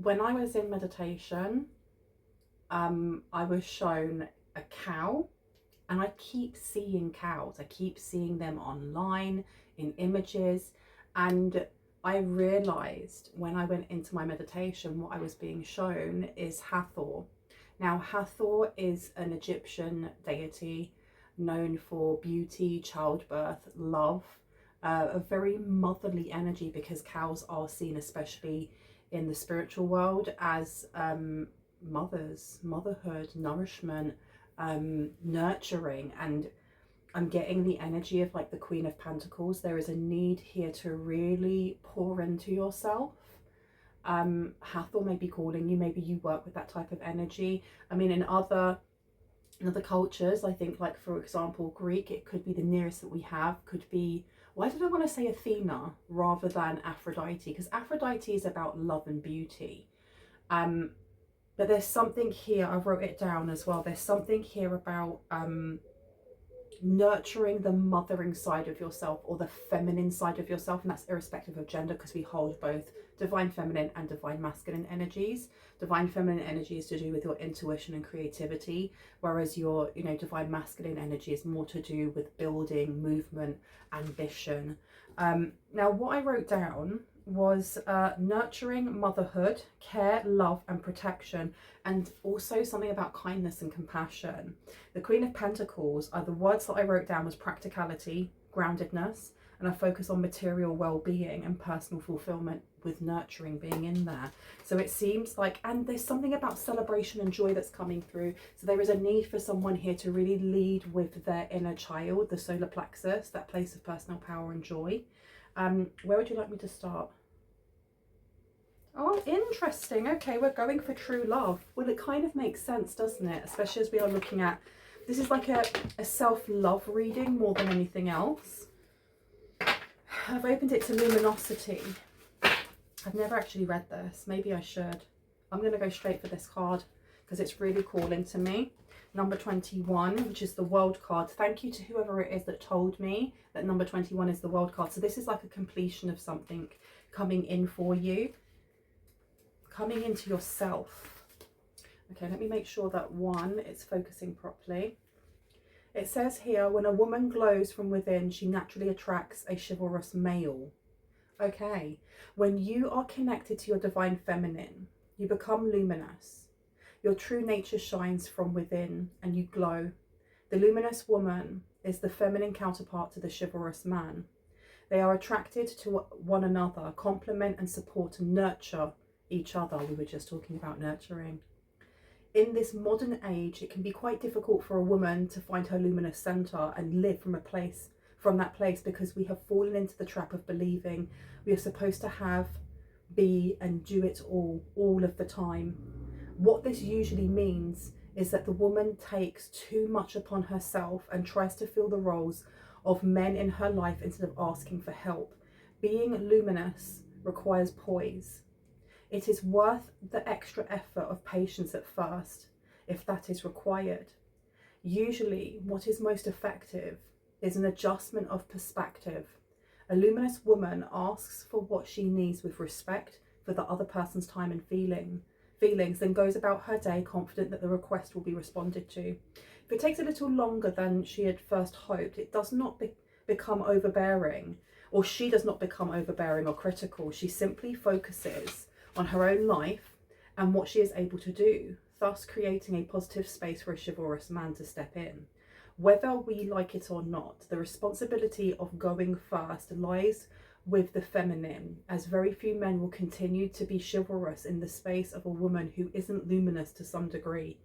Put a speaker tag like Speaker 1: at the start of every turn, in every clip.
Speaker 1: when I was in meditation, I was shown a cow, and I keep seeing cows. I keep seeing them online in images, and I realized when I went into my meditation, what I was being shown is Hathor. Now, Hathor is an Egyptian deity known for beauty, childbirth, love, a very motherly energy, because cows are seen, especially in the spiritual world, as mothers, motherhood, nourishment, nurturing. And I'm getting the energy of like the Queen of Pentacles. There is a need here to really pour into yourself. Hathor may be calling you. Maybe you work with that type of energy. I mean, in other cultures, I think, like for example Greek, it could be the nearest that we have, could be, why did I want to say Athena rather than Aphrodite, because Aphrodite is about love and beauty. But there's something here, I wrote it down as well, there's something here about nurturing the mothering side of yourself, or the feminine side of yourself, and that's irrespective of gender, because we hold both divine feminine and divine masculine energies. Divine feminine energy is to do with your intuition and creativity, whereas your, you know, divine masculine energy is more to do with building, movement, ambition. Now what I wrote down was nurturing motherhood, care, love and protection, and also something about kindness and compassion. The Queen of Pentacles, the words that I wrote down was practicality, groundedness, and I focus on material well-being and personal fulfillment, with nurturing being in there. So it seems like, and there's something about celebration and joy that's coming through. So there is a need for someone here to really lead with their inner child, the solar plexus, that place of personal power and joy. Where would you like me to start? Oh, interesting. Okay, we're going for true love. Well, it kind of makes sense, doesn't it? Especially as we are looking at, this is like a self-love reading more than anything else. I've opened it to luminosity. I've never actually read this. Maybe I should. I'm going to go straight for this card because it's really calling to me. Number 21, which is the world card. Thank you to whoever it is that told me that number 21 is the world card. So this is like a completion of something coming in for you, coming into yourself. Okay, let me make sure that one, it's focusing properly. It says here, when a woman glows from within, she naturally attracts a chivalrous male. Okay, when you are connected to your divine feminine, you become luminous. Your true nature shines from within and you glow. The luminous woman is the feminine counterpart to the chivalrous man. They are attracted to one another, complement and support and nurture each other. We were just talking about nurturing. In this modern age, it can be quite difficult for a woman to find her luminous center and live from that place, because we have fallen into the trap of believing we are supposed to have, be and do it all of the time. What this usually means is that the woman takes too much upon herself and tries to fill the roles of men in her life instead of asking for help. Being luminous requires poise. It is worth the extra effort of patience at first, if that is required. Usually, what is most effective is an adjustment of perspective. A luminous woman asks for what she needs with respect for the other person's time and feelings, then goes about her day confident that the request will be responded to. If it takes a little longer than she had first hoped, it does not become overbearing, or she does not become overbearing or critical. She simply focuses on her own life and what she is able to do, thus creating a positive space for a chivalrous man to step in. Whether we like it or not, the responsibility of going first lies with the feminine, as very few men will continue to be chivalrous in the space of a woman who isn't luminous to some degree.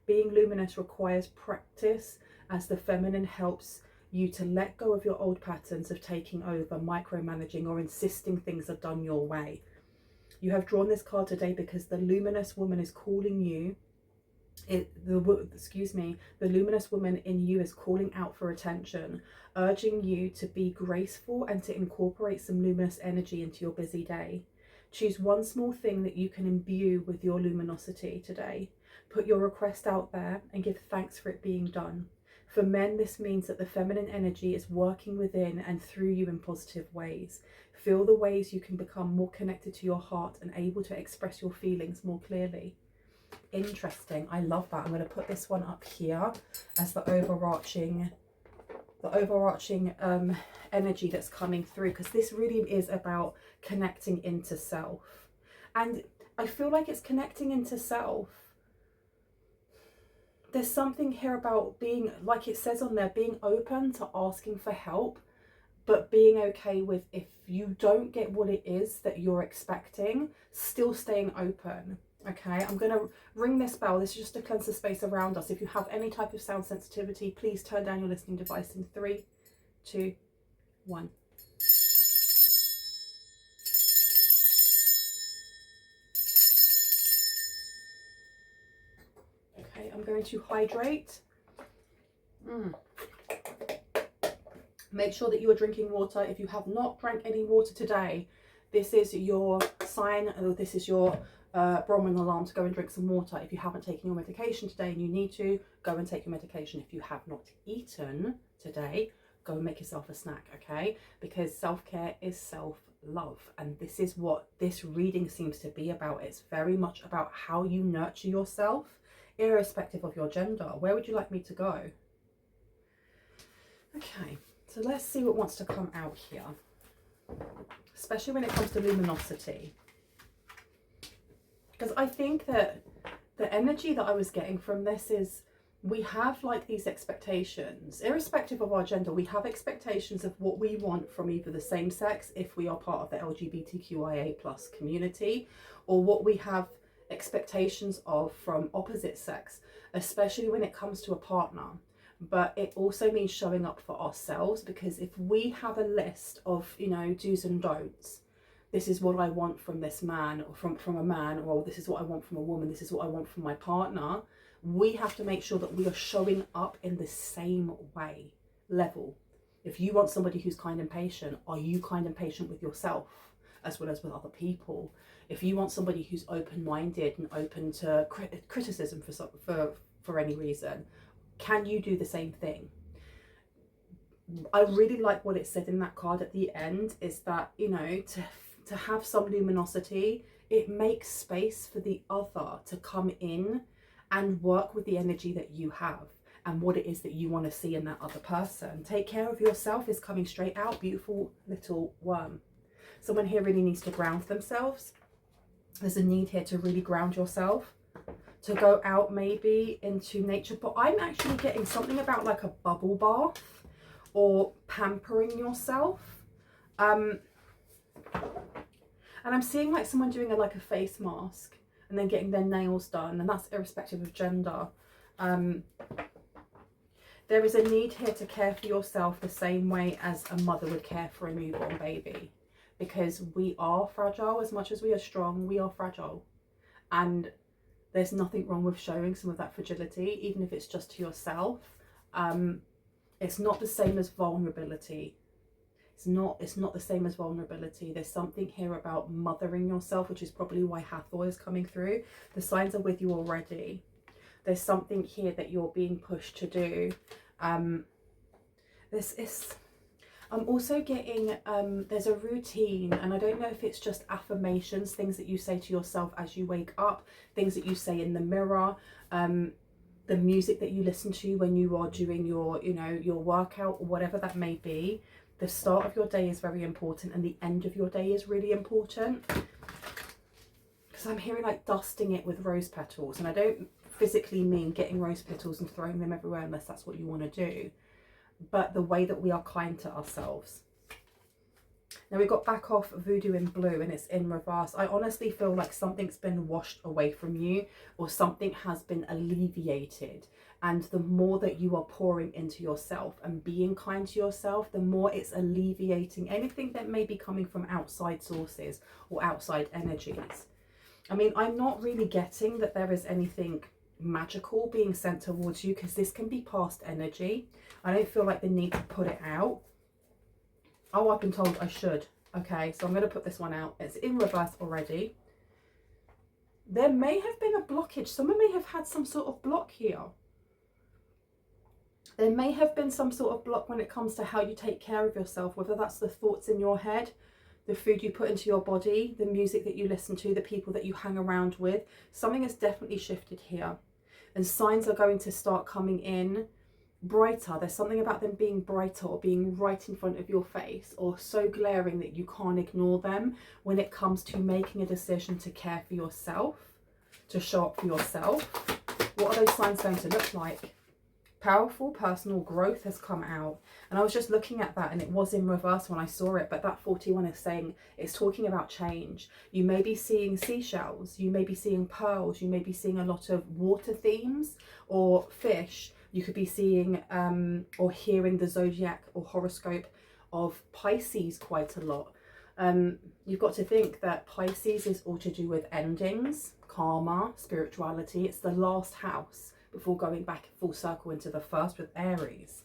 Speaker 1: Being luminous requires practice, as the feminine helps you to let go of your old patterns of taking over, micromanaging or insisting things are done your way. You have drawn this card today because the luminous woman is calling you. The luminous woman in you is calling out for attention, urging you to be graceful and to incorporate some luminous energy into your busy day. Choose one small thing that you can imbue with your luminosity today. Put your request out there and give thanks for it being done. For men, this means that the feminine energy is working within and through you in positive ways. Feel the ways you can become more connected to your heart and able to express your feelings more clearly. Interesting. I love that. I'm going to put this one up here as the overarching energy that's coming through, because this really is about connecting into self. And I feel like it's connecting into self. There's something here about being, like it says on there, being open to asking for help, but being okay with, if you don't get what it is that you're expecting, still staying open. Okay, I'm going to ring this bell. This is just to cleanse the space around us. If you have any type of sound sensitivity, please turn down your listening device in 3, 2, 1. Okay, I'm going to hydrate. Make sure that you are drinking water. If you have not drank any water today, this is your sign, or this is your Brahmin alarm to go and drink some water. If you haven't taken your medication today and you need to, go and take your medication. If you have not eaten today, go and make yourself a snack, okay? Because self-care is self-love, and this is what this reading seems to be about. It's very much about how you nurture yourself, irrespective of your gender. Where would you like me to go? Okay, so let's see what wants to come out here, especially when it comes to luminosity. Because I think that the energy that I was getting from this is, we have like these expectations, irrespective of our gender. We have expectations of what we want from either the same sex, if we are part of the LGBTQIA+ community, or what we have expectations of from opposite sex, especially when it comes to a partner. But it also means showing up for ourselves, because if we have a list of, you know, do's and don'ts, this is what I want from this man, or from a man, or this is what I want from a woman, this is what I want from my partner, we have to make sure that we are showing up in the same way, level. If you want somebody who's kind and patient, are you kind and patient with yourself as well as with other people? If you want somebody who's open-minded and open to criticism for any reason, can you do the same thing? I really like what it said in that card at the end, is that, you know, to have some luminosity, it makes space for the other to come in and work with the energy that you have and what it is that you want to see in that other person. Take care of yourself is coming straight out, beautiful little worm. Someone here really needs to ground themselves. There's a need here to really ground yourself, to go out maybe into nature. But I'm actually getting something about like a bubble bath or pampering yourself. And I'm seeing like someone doing like a face mask and then getting their nails done, and that's irrespective of gender. There is a need here to care for yourself the same way as a mother would care for a newborn baby, because we are fragile. As much as we are strong, we are fragile, and there's nothing wrong with showing some of that fragility, even if it's just to yourself. It's not the same as vulnerability. It's not the same as vulnerability. There's something here about mothering yourself, which is probably why Hathor is coming through. The signs are with you already. There's something here that you're being pushed to do. I'm also getting, there's a routine, and I don't know if it's just affirmations, things that you say to yourself as you wake up, things that you say in the mirror, the music that you listen to when you are doing your, you know, your workout, or whatever that may be. The start of your day is very important, and the end of your day is really important. Because I'm hearing like dusting it with rose petals, and I don't physically mean getting rose petals and throwing them everywhere unless that's what you want to do, but the way that we are kind to ourselves. Now we've got back off voodoo in blue, and it's in reverse. I honestly feel like something's been washed away from you, or something has been alleviated. And the more that you are pouring into yourself and being kind to yourself, the more it's alleviating anything that may be coming from outside sources or outside energies. I mean, I'm not really getting that there is anything magical being sent towards you, because this can be past energy. I don't feel like the need to put it out. Oh, I've been told I should. Okay, so I'm going to put this one out. It's in reverse already. There may have been a blockage. Someone may have had some sort of block here. There may have been some sort of block when it comes to how you take care of yourself, whether that's the thoughts in your head, the food you put into your body, the music that you listen to, the people that you hang around with. Something has definitely shifted here. And signs are going to start coming in brighter. There's something about them being brighter or being right in front of your face, or so glaring that you can't ignore them when it comes to making a decision to care for yourself, to show up for yourself. What are those signs going to look like? Powerful personal growth has come out. And I was just looking at that and it was in reverse when I saw it, but that 41 is saying, it's talking about change. You may be seeing seashells, you may be seeing pearls, you may be seeing a lot of water themes or fish. You could be seeing or hearing the zodiac or horoscope of Pisces quite a lot. You've got to think that Pisces is all to do with endings, karma, spirituality. It's the last house before going back full circle into the first with Aries.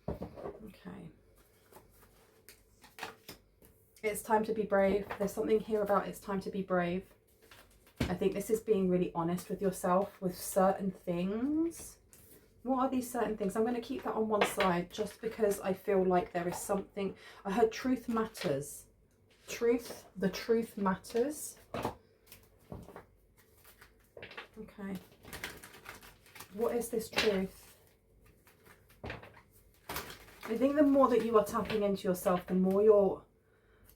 Speaker 1: Okay. It's time to be brave. There's something here about it's time to be brave. I think this is being really honest with yourself with certain things. What are these certain things? I'm going to keep that on one side just because I feel like there is something. I heard truth matters. Truth, the truth matters. Okay. What is this truth? I think the more that you are tapping into yourself, the more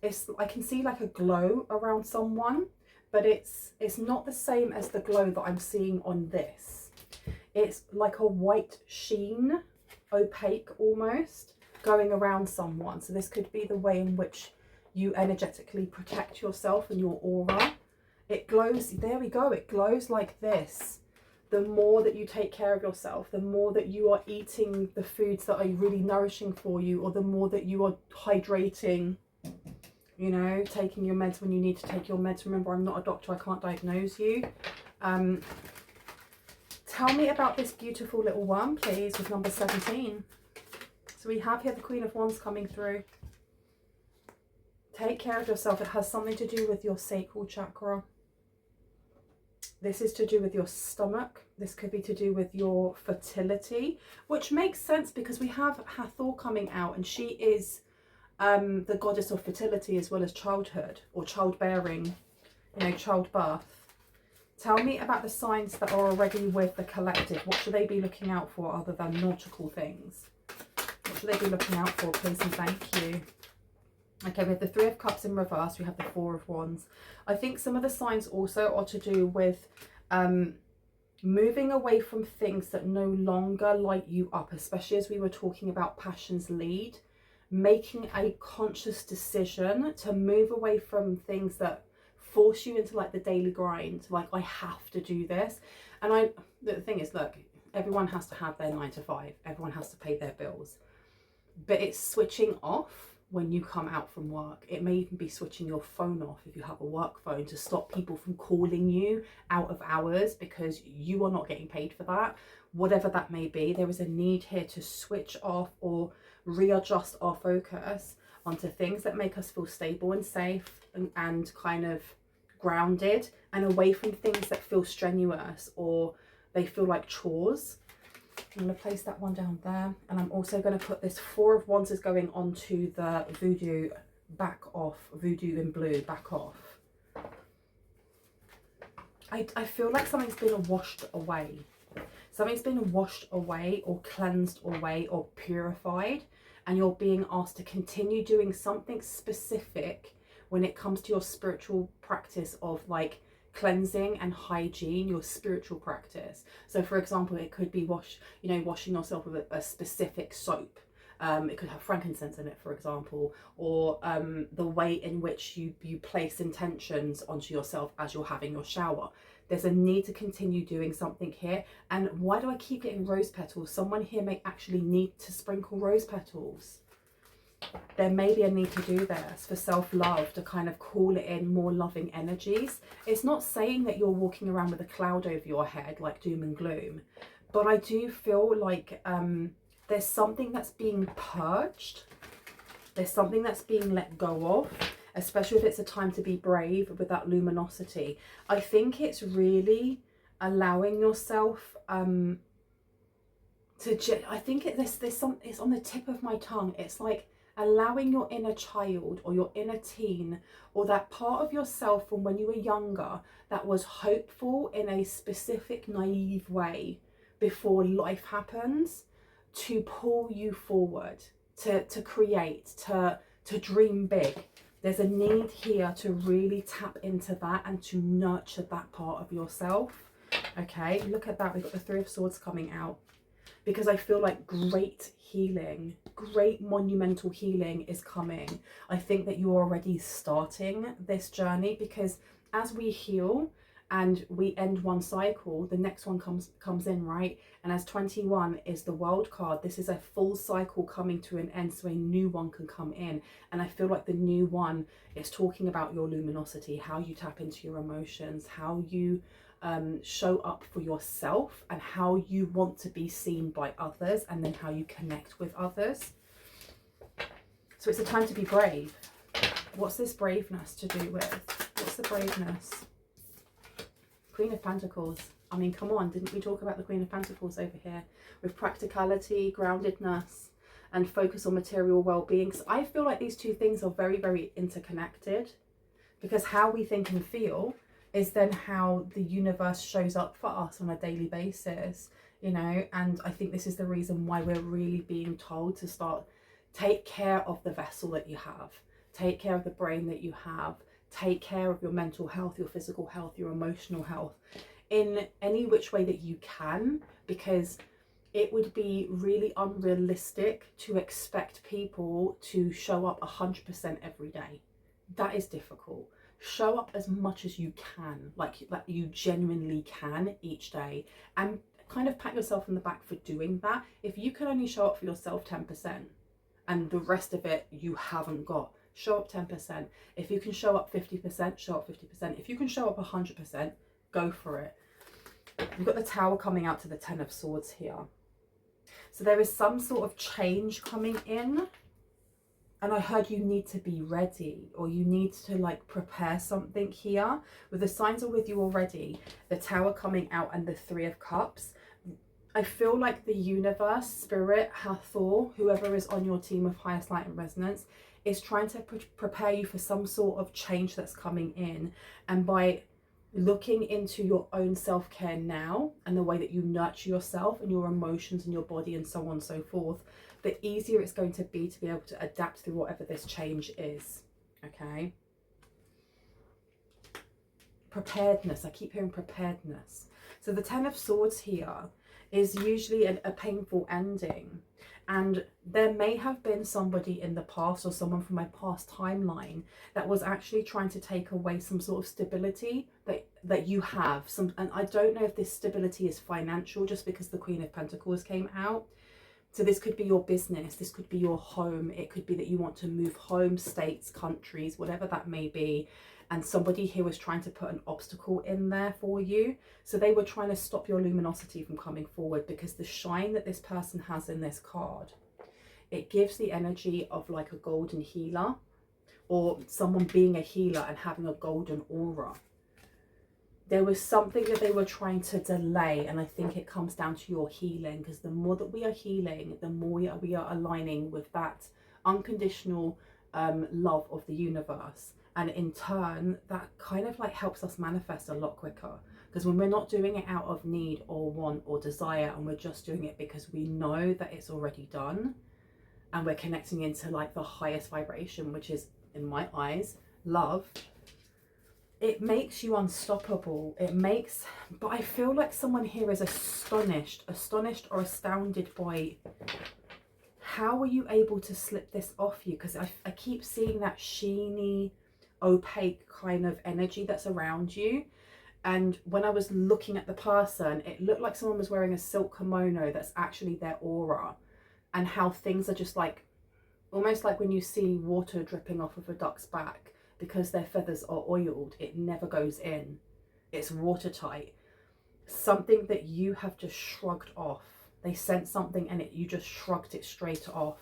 Speaker 1: I can see like a glow around someone, but it's not the same as the glow that I'm seeing on this. It's like a white sheen, opaque almost, going around someone. So this could be the way in which you energetically protect yourself and your aura. It glows, there we go, it glows like this. The more that you take care of yourself, the more that you are eating the foods that are really nourishing for you, or the more that you are hydrating, you know, taking your meds when you need to take your meds. Remember, I'm not a doctor, I can't diagnose you. Tell me about this beautiful little worm, please, with number 17. So we have here the Queen of Wands coming through. Take care of yourself. It has something to do with your sacral chakra. This is to do with your stomach. This could be to do with your fertility, which makes sense because we have Hathor coming out, and she is the goddess of fertility as well as childhood or childbearing, you know, childbirth. Tell me about the signs that are already with the collective. What should they be looking out for other than nautical things? What should they be looking out for, please and thank you? Okay, we have the Three of Cups in reverse. We have the Four of Wands. I think some of the signs also are to do with moving away from things that no longer light you up, especially as we were talking about passions lead. Making a conscious decision to move away from things that force you into like the daily grind. Like, I have to do this. And the thing is, look, everyone has to have their 9 to 5. Everyone has to pay their bills. But it's switching off when you come out from work. It may even be switching your phone off if you have a work phone, to stop people from calling you out of hours because you are not getting paid for that. Whatever that may be, there is a need here to switch off or readjust our focus onto things that make us feel stable and safe and kind of grounded, and away from things that feel strenuous or they feel like chores. I'm going to place that one down there, and I'm also going to put this Four of Wands is going onto the Voodoo back off, Voodoo in blue back off. I feel like something's been washed away. Something's been washed away or cleansed away or purified, and you're being asked to continue doing something specific when it comes to your spiritual practice of like cleansing and hygiene, your spiritual practice. So for example, it could be washing yourself with a specific soap. It could have frankincense in it, for example, or the way in which you place intentions onto yourself as you're having your shower. There's a need to continue doing something here. And why do I keep getting rose petals? Someone here may actually need to sprinkle rose petals. There may be a need to do this for self-love, to kind of call it in more loving energies. It's not saying that you're walking around with a cloud over your head like doom and gloom, but I do feel like there's something that's being purged. There's something that's being let go of, especially if it's a time to be brave with that luminosity. I think it's really allowing yourself it's on the tip of my tongue. It's like allowing your inner child or your inner teen or that part of yourself from when you were younger that was hopeful in a specific naive way before life happens, to pull you forward, to create, to dream big. There's a need here to really tap into that and to nurture that part of yourself. Okay, look at that. We've got the Three of Swords coming out, because I feel like great healing, great monumental healing is coming. I think that you're already starting this journey, because as we heal and we end one cycle, the next one comes in, right? And as 21 is the World card, this is a full cycle coming to an end, so a new one can come in. And I feel like the new one is talking about your luminosity, how you tap into your emotions, how you show up for yourself, and how you want to be seen by others, and then how you connect with others. So it's a time to be brave. What's this braveness to do with? What's the braveness? Queen of Pentacles. I mean, come on, didn't we talk about the Queen of Pentacles over here? With practicality, groundedness, and focus on material well-being. So I feel like these two things are very, very interconnected, because how we think and feel is then how the universe shows up for us on a daily basis, you know. And I think this is the reason why we're really being told to start, take care of the vessel that you have, take care of the brain that you have, take care of your mental health, your physical health, your emotional health, in any which way that you can, because it would be really unrealistic to expect people to show up 100% every day. That is difficult. Show up as much as you can, like you genuinely can each day, and kind of pat yourself on the back for doing that. If you can only show up for yourself 10% and the rest of it you haven't got, show up 10%. If you can show up 50%, show up 50%. If you can show up 100%, go for it. You've got the Tower coming out to the Ten of Swords here. So there is some sort of change coming in. And I heard you need to be ready, or you need to like prepare something here. With the signs are with you already, the Tower coming out and the Three of Cups. I feel like the universe, Spirit, Hathor, whoever is on your team of highest light and resonance, is trying to prepare you for some sort of change that's coming in. And by looking into your own self-care now, and the way that you nurture yourself and your emotions and your body and so on and so forth, the easier it's going to be able to adapt through whatever this change is. Okay. Preparedness. I keep hearing preparedness. So the Ten of Swords here is usually a painful ending. And there may have been somebody in the past, or someone from my past timeline, that was actually trying to take away some sort of stability that you have. And I don't know if this stability is financial, just because the Queen of Pentacles came out. So this could be your business, this could be your home, it could be that you want to move home, states, countries, whatever that may be. And somebody here was trying to put an obstacle in there for you. So they were trying to stop your luminosity from coming forward, because the shine that this person has in this card, it gives the energy of like a golden healer, or someone being a healer and having a golden aura. There was something that they were trying to delay, and I think it comes down to your healing, because the more that we are healing, the more we are aligning with that unconditional love of the universe. And in turn, that kind of like helps us manifest a lot quicker. Because when we're not doing it out of need or want or desire, and we're just doing it because we know that it's already done, and we're connecting into like the highest vibration, which is, in my eyes, love, it makes you unstoppable. It makes, but I feel like someone here is astonished or astounded by how are you able to slip this off you? Because I keep seeing that sheeny, opaque kind of energy that's around you. And when I was looking at the person, it looked like someone was wearing a silk kimono that's actually their aura, and how things are just like, almost like when you see water dripping off of a duck's back. Because their feathers are oiled, it never goes in. It's watertight. Something that you have just shrugged off. They sent something and you just shrugged it straight off.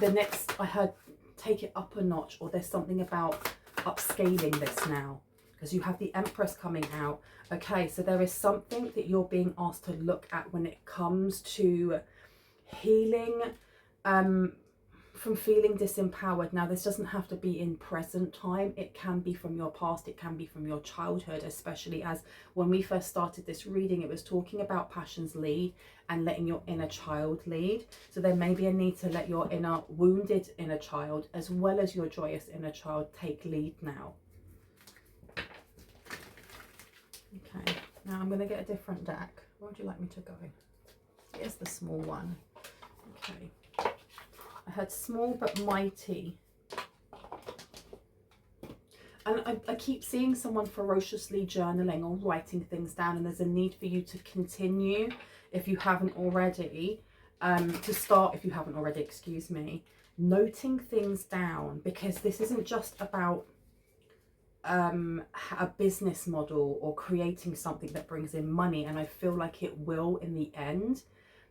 Speaker 1: The next, I heard, take it up a notch, or there's something about upscaling this now. Because you have the Empress coming out. Okay, so there is something that you're being asked to look at when it comes to healing, from feeling disempowered. Now, this doesn't have to be in present time. It can be from your past. It can be from your childhood, especially as when we first started this reading, it was talking about passions lead and letting your inner child lead. So there may be a need to let your inner wounded inner child as well as your joyous inner child take lead now. Okay, now I'm going to get a different deck. Where would you like me to go? Here's the small one. Okay. I had small but mighty. And I keep seeing someone ferociously journaling or writing things down, and there's a need for you to continue if you haven't already, to start if you haven't already, excuse me, noting things down, because this isn't just about a business model or creating something that brings in money, and I feel like it will in the end.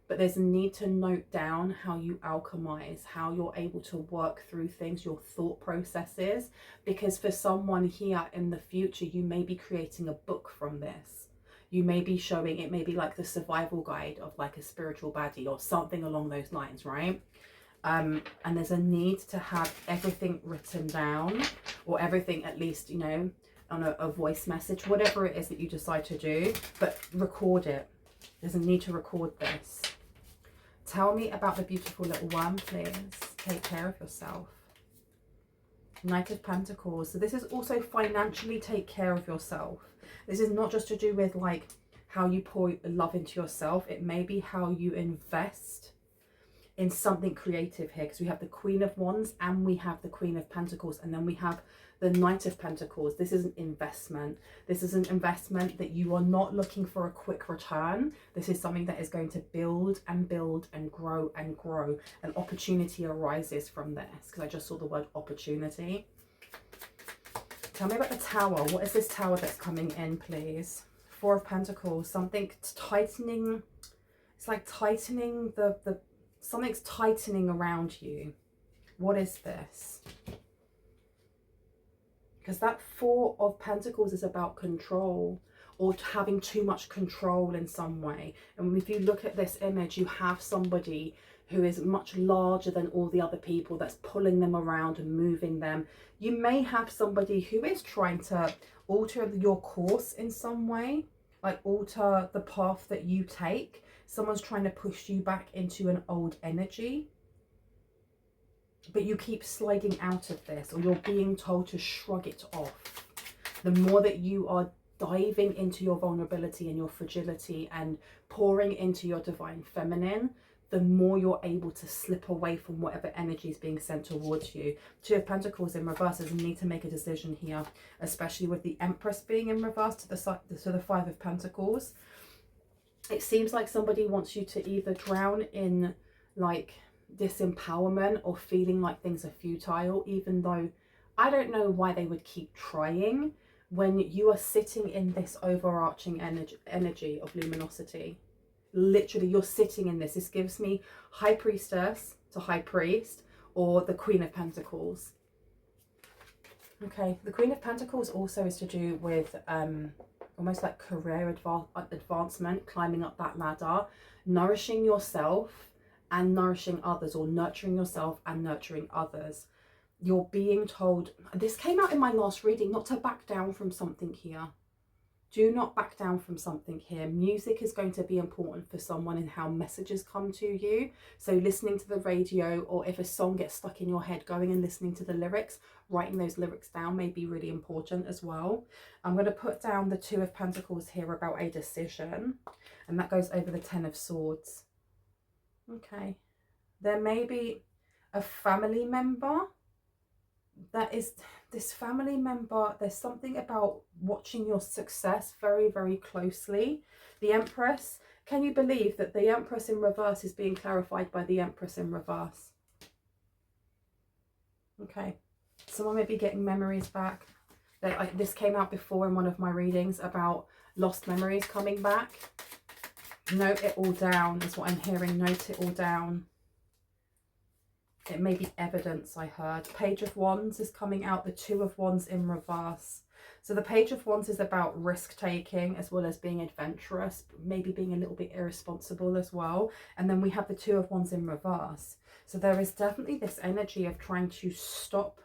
Speaker 1: But there's a need to note down how you alchemize, how you're able to work through things, your thought processes, because for someone here in the future, you may be creating a book from this. You may be showing, it may be like the survival guide of like a spiritual baddie or something along those lines, right? And there's a need to have everything written down, or everything at least, you know, on a voice message, whatever it is that you decide to do, but record it. There's a need to record this. Tell me about the beautiful little worm, please. Take care of yourself. Knight of Pentacles. So this is also financially take care of yourself. This is not just to do with like how you pour love into yourself. It may be how you invest in something creative here, because we have the Queen of Wands and we have the Queen of Pentacles, and then we have the Knight of Pentacles. This is an investment. This is an investment that you are not looking for a quick return. This is something that is going to build and build and grow and grow. An opportunity arises from this, because I just saw the word opportunity. Tell me about the Tower. What is this Tower that's coming in, please? Four of Pentacles. Something tightening. It's like tightening something's tightening around you. What is this? Because that Four of Pentacles is about control, or having too much control in some way. And if you look at this image, you have somebody who is much larger than all the other people that's pulling them around and moving them. You may have somebody who is trying to alter your course in some way, like alter the path that you take. Someone's trying to push you back into an old energy, but you keep sliding out of this, or you're being told to shrug it off. The more that you are diving into your vulnerability and your fragility and pouring into your divine feminine, the more you're able to slip away from whatever energy is being sent towards you. Two of Pentacles in reverse is a need to make a decision here, especially with the Empress being in reverse to the Five of Pentacles. It seems like somebody wants you to either drown in like disempowerment or feeling like things are futile, even though I don't know why they would keep trying when you are sitting in this overarching energy of luminosity. Literally, you're sitting in this. This gives me High Priestess to High Priest, or the Queen of Pentacles. Okay, the Queen of Pentacles also is to do with almost like career advancement, climbing up that ladder, nourishing yourself and nourishing others, or nurturing yourself and nurturing others. You're being told, this came out in my last reading, not to back down from something here. Do not back down from something here. Music is going to be important for someone in how messages come to you. So listening to the radio, or if a song gets stuck in your head, going and listening to the lyrics, writing those lyrics down may be really important as well. I'm going to put down the Two of Pentacles here about a decision, and that goes over the Ten of Swords. Okay. There may be a family member that is, this family member, there's something about watching your success very, very closely. The Empress, can you believe that the Empress in reverse is being clarified by the Empress in reverse? Okay, someone may be getting memories back. This came out before in one of my readings about lost memories coming back. Note it all down is what I'm hearing. Note it all down. It may be evidence, I heard. Page of Wands is coming out, the Two of Wands in reverse. So the Page of Wands is about risk-taking as well as being adventurous, maybe being a little bit irresponsible as well. And then we have the Two of Wands in reverse. So there is definitely this energy of trying to stop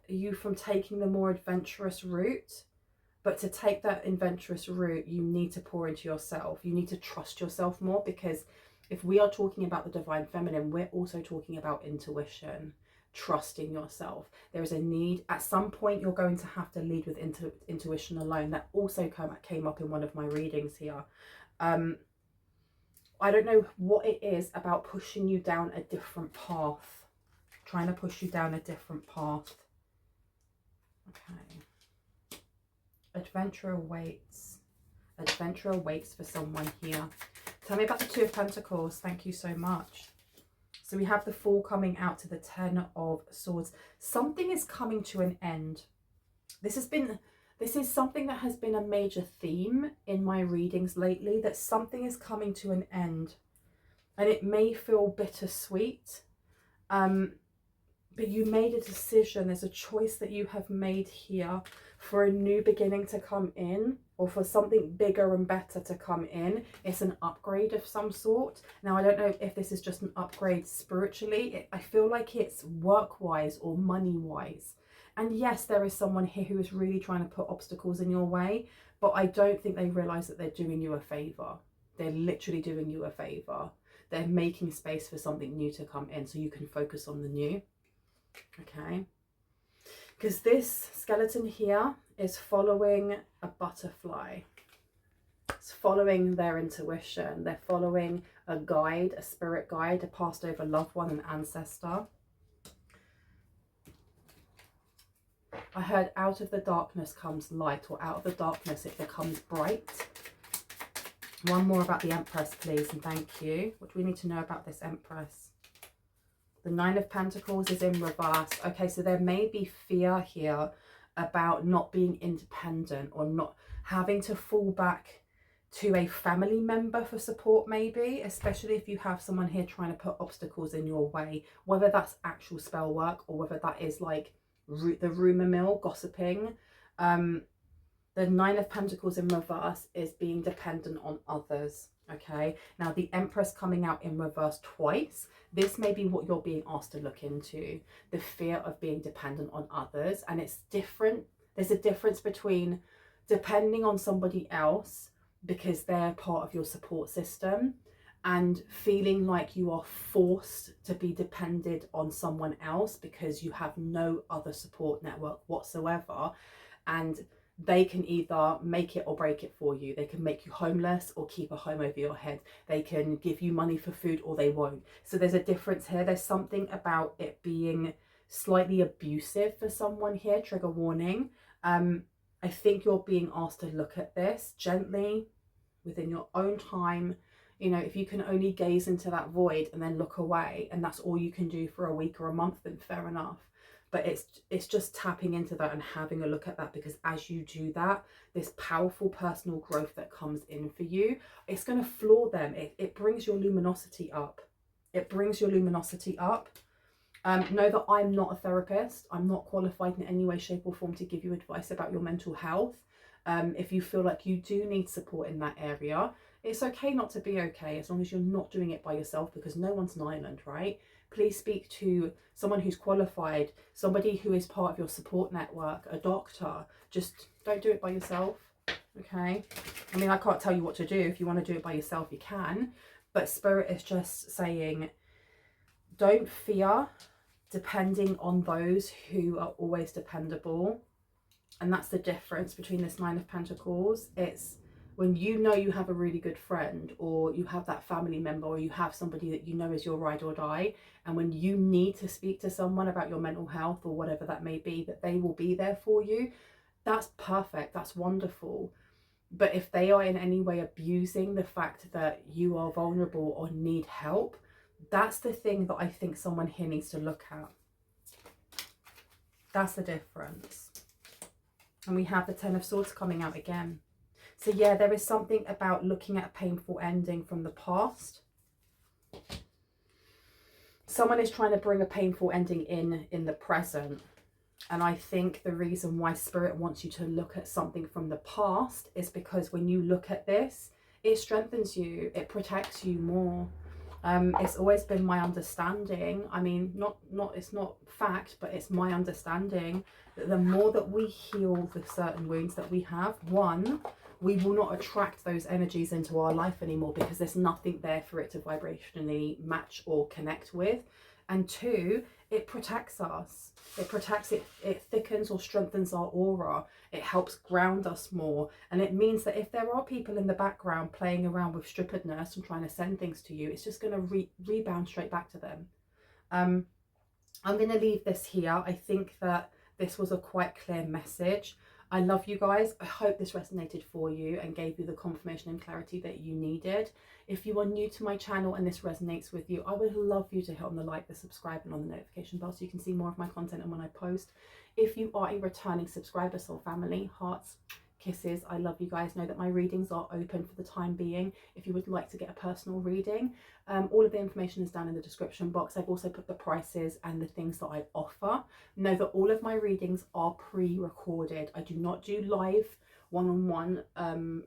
Speaker 1: you from taking the more adventurous route. But to take that adventurous route, you need to pour into yourself. You need to trust yourself more, because if we are talking about the divine feminine, we're also talking about intuition, trusting yourself. There is a need. At some point, you're going to have to lead with intuition alone. That also came up in one of my readings here. I don't know what it is about pushing you down a different path, trying to push you down a different path. Okay. Adventure awaits. Adventure awaits for someone here. Tell me about the Two of Pentacles. Thank you so much. So we have the Fool coming out to the Ten of Swords. Something is coming to an end. This is something that has been a major theme in my readings lately, that something is coming to an end. And it may feel bittersweet. But you made a decision. There's a choice that you have made here for a new beginning to come in, or for something bigger and better to come in. It's an upgrade of some sort. Now, I don't know if this is just an upgrade spiritually. I feel like it's work-wise or money-wise. And yes, there is someone here who is really trying to put obstacles in your way, but I don't think they realise that they're doing you a favour. They're literally doing you a favour. They're making space for something new to come in so you can focus on the new. Okay, because this skeleton here is following a butterfly. It's following their intuition. They're following a guide, a spirit guide, a passed over loved one, an ancestor. I heard out of the darkness comes light, or out of the darkness it becomes bright. One more about the Empress, please, and thank you. What do we need to know about this Empress? The Nine of Pentacles is in reverse. Okay, so there may be fear here about not being independent, or not having to fall back to a family member for support, maybe, especially if you have someone here trying to put obstacles in your way, whether that's actual spell work or whether that is like the rumour mill, gossiping. The Nine of Pentacles in reverse is being dependent on others. Okay, now the Empress coming out in reverse twice. This may be what you're being asked to look into, the fear of being dependent on others. And it's different. There's a difference between depending on somebody else because they're part of your support system, and feeling like you are forced to be dependent on someone else because you have no other support network whatsoever, and they can either make it or break it for you. They can make you homeless or keep a home over your head. They can give you money for food or they won't. So there's a difference here. There's something about it being slightly abusive for someone here, trigger warning. I think you're being asked to look at this gently within your own time. You know, if you can only gaze into that void and then look away, and that's all you can do for a week or a month, then fair enough. But it's just tapping into that and having a look at that, because as you do that, this powerful personal growth that comes in for you, it's going to floor them. It brings your luminosity up. It brings your luminosity up. Know that I'm not a therapist. I'm not qualified in any way, shape or form to give you advice about your mental health. If you feel like you do need support in that area, it's okay not to be okay, as long as you're not doing it by yourself, because no one's an island, right? Please speak to someone who's qualified, somebody who is part of your support network, a doctor. Just don't do it by yourself, okay? I mean, I can't tell you what to do. If you want to do it by yourself, you can. But Spirit is just saying, don't fear depending on those who are always dependable. And that's the difference between this Nine of Pentacles. It's when you know you have a really good friend, or you have that family member, or you have somebody that you know is your ride or die, and when you need to speak to someone about your mental health or whatever that may be, that they will be there for you. That's perfect. That's wonderful. But if they are in any way abusing the fact that you are vulnerable or need help, that's the thing that I think someone here needs to look at. That's the difference. And we have the Ten of Swords coming out again. So yeah, there is something about looking at a painful ending from the past. someone is trying to bring a painful ending in the present. And I think the reason why Spirit wants you to look at something from the past is because when you look at this, it strengthens you, it protects you more. It's always been my understanding, I mean, it's not fact, but it's my understanding that the more that we heal the certain wounds that we have, one, we will not attract those energies into our life anymore because there's nothing there for it to vibrationally match or connect with. And two, it protects us. It protects it, it thickens or strengthens our aura. It helps ground us more. And it means that if there are people in the background playing around with strippedness and trying to send things to you, it's just going to rebound straight back to them. I'm going to leave this here. I think that this was a quite clear message. I love you guys. I hope this resonated for you and gave you the confirmation and clarity that you needed. If you are new to my channel and this resonates with you, I would love you to hit on the like, the subscribe and on the notification bell so you can see more of my content and when I post. If you are a returning subscriber, soul family, hearts, kisses, I love you guys. Know that my readings are open for the time being. If you would like to get a personal reading, all of the information is down in the description box. I've also put the prices and the things that I offer. Know that all of my readings are pre-recorded. I do not do live one-on-one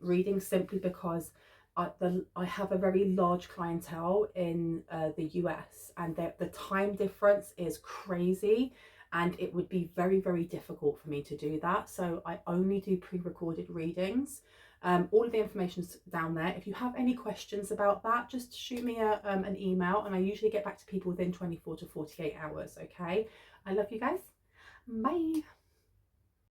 Speaker 1: readings simply because I have a very large clientele in the US, and the time difference is crazy. And it would be very, very difficult for me to do that. So I only do pre-recorded readings. All of the information's down there. If you have any questions about that, just shoot me an email, and I usually get back to people within 24 to 48 hours, okay? I love you guys. Bye.